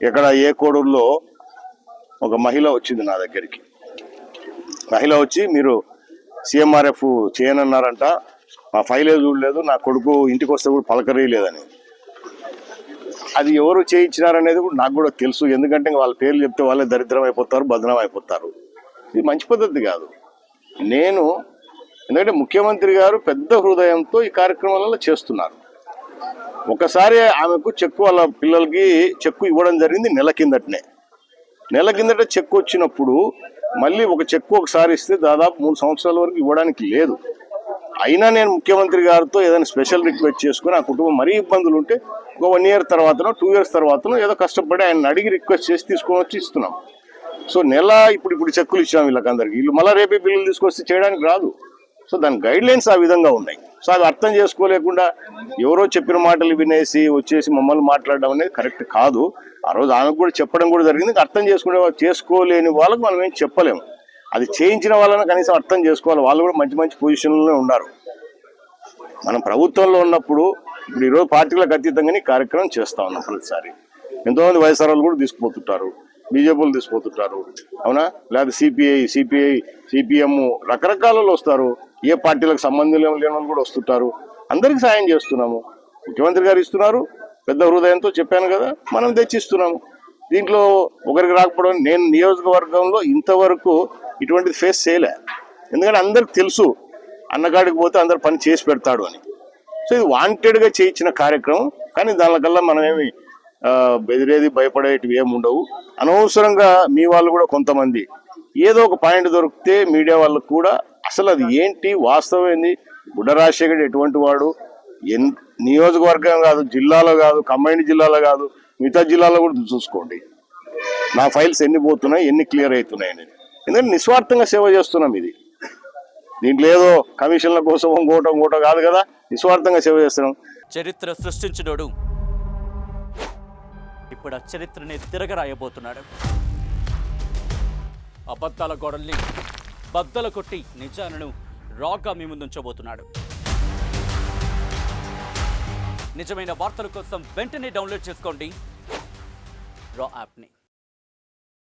ఇక్కడ ఏ కోడూరులో ఒక మహిళ వచ్చింది నా దగ్గరికి. మహిళ వచ్చి మీరు CMRF చేయనన్నారంట, మా ఫైలే చూడలేదు, నా కొడుకు ఇంటికి వస్తే కూడా పలకరీయలేదని. అది ఎవరు చేయించినారనేది కూడా నాకు కూడా తెలుసు. ఎందుకంటే వాళ్ళ పేర్లు చెప్తే వాళ్ళే దరిద్రం అయిపోతారు, బదనాం అయిపోతారు. ఇది మంచి పద్ధతి కాదు. ఎందుకంటే ముఖ్యమంత్రి గారు పెద్ద హృదయంతో ఈ కార్యక్రమాలలో చేస్తున్నారు. ఒకసారి ఆమెకు చెక్కు వాళ్ళ పిల్లలకి చెక్కు ఇవ్వడం జరిగింది నెల కిందట చెక్కు వచ్చినప్పుడు మళ్ళీ ఒక చెక్కు ఒకసారి ఇస్తే దాదాపు 3 సంవత్సరాల వరకు ఇవ్వడానికి లేదు. అయినా నేను ముఖ్యమంత్రి గారితో ఏదైనా స్పెషల్ రిక్వెస్ట్ చేసుకుని ఆ కుటుంబం మరీ ఇబ్బందులు ఉంటే ఒక 1 year తర్వాతనో 2 years తర్వాతనో ఏదో కష్టపడి ఆయన అడిగి రిక్వెస్ట్ చేసి తీసుకొని వచ్చి ఇస్తున్నాం. సో నెల ఇప్పుడు చెక్కులు ఇచ్చాం వీళ్ళకందరికి. వీళ్ళు మళ్ళీ రేపే బిల్లులు తీసుకొచ్చి చేయడానికి రాదు. సో దాని గైడ్ లైన్స్ ఆ విధంగా ఉన్నాయి. సో అది అర్థం చేసుకోలేకుండా ఎవరో చెప్పిన మాటలు వినేసి వచ్చేసి మమ్మల్ని మాట్లాడడం అనేది కరెక్ట్ కాదు. ఆ రోజు ఆమెకు కూడా చెప్పడం కూడా జరిగింది. అర్థం చేసుకోలేని వాళ్ళకు మనం ఏం చెప్పలేము. అది చేయించిన వాళ్ళని కనీసం అర్థం చేసుకోవాలి. వాళ్ళు కూడా మంచి మంచి పొజిషన్లోనే ఉన్నారు. మనం ప్రభుత్వంలో ఉన్నప్పుడు ఇప్పుడు ఈరోజు పార్టీలకు అతీతంగానే కార్యక్రమం చేస్తా ఉన్నాం. ప్రతిసారి ఎంతోమంది వైఎస్ఆర్లు కూడా తీసుకుపోతుంటారు, బీజేపీలు తీసుకుపోతుంటారు, అవునా, లేదా సిపిఐ CPM రకరకాలలో వస్తారు. ఏ పార్టీలకు సంబంధం లేని వాళ్ళు కూడా వస్తుంటారు. అందరికి సాయం చేస్తున్నాము. ముఖ్యమంత్రి గారు ఇస్తున్నారు, పెద్ద హృదయంతో చెప్పాను కదా, మనం తెచ్చిస్తున్నాము. దీంట్లో ఒకరికి రాకపోవడం, నేను నియోజకవర్గంలో ఇంతవరకు ఇటువంటిది ఫేస్ చేయలే. ఎందుకంటే అందరికి తెలుసు అన్నకాడికి పోతే అందరు పని చేసి పెడతాడు అని. సో ఇది వాంటెడ్గా చేయించిన కార్యక్రమం. కానీ దానికల్లా మనమేమి బెదిరేది భయపడేటివి ఏమి ఉండవు. అనవసరంగా మీ వాళ్ళు కూడా కొంతమంది ఏదో ఒక పాయింట్ దొరికితే మీడియా వాళ్ళకు కూడా అసలు అది ఏంటి, వాస్తవం ఏంది, బుడ్డ రాజశేఖర్ ఎటువంటి వాడు, నియోజకవర్గం కాదు, జిల్లాలో కాదు, కంబైన్డ్ జిల్లాలో కాదు, మిగతా జిల్లాలో కూడా చూసుకోండి నా ఫైల్స్ ఎన్ని పోతున్నాయి, ఎన్ని క్లియర్ అవుతున్నాయి అనేది. ఎందుకంటే నిస్వార్థంగా సేవ చేస్తున్నాం. దీంట్లో ఏదో కమిషన్ల కోసం ఇంకోటో కాదు కదా, నిస్వార్థంగా సేవ చేస్తున్నాం. చరిత్ర సృష్టించినోడు ఇప్పుడు ఆ చరిత్రని తిరగరాయబోతున్నాడు. అబద్ధాల గోడల్ని బద్దలు కొట్టి నిజాలను రాగా మీ ముందుంచబోతున్నాడు. నిజమైన వార్తల కోసం వెంటనే డౌన్లోడ్ చేసుకోండి రా యాప్ని.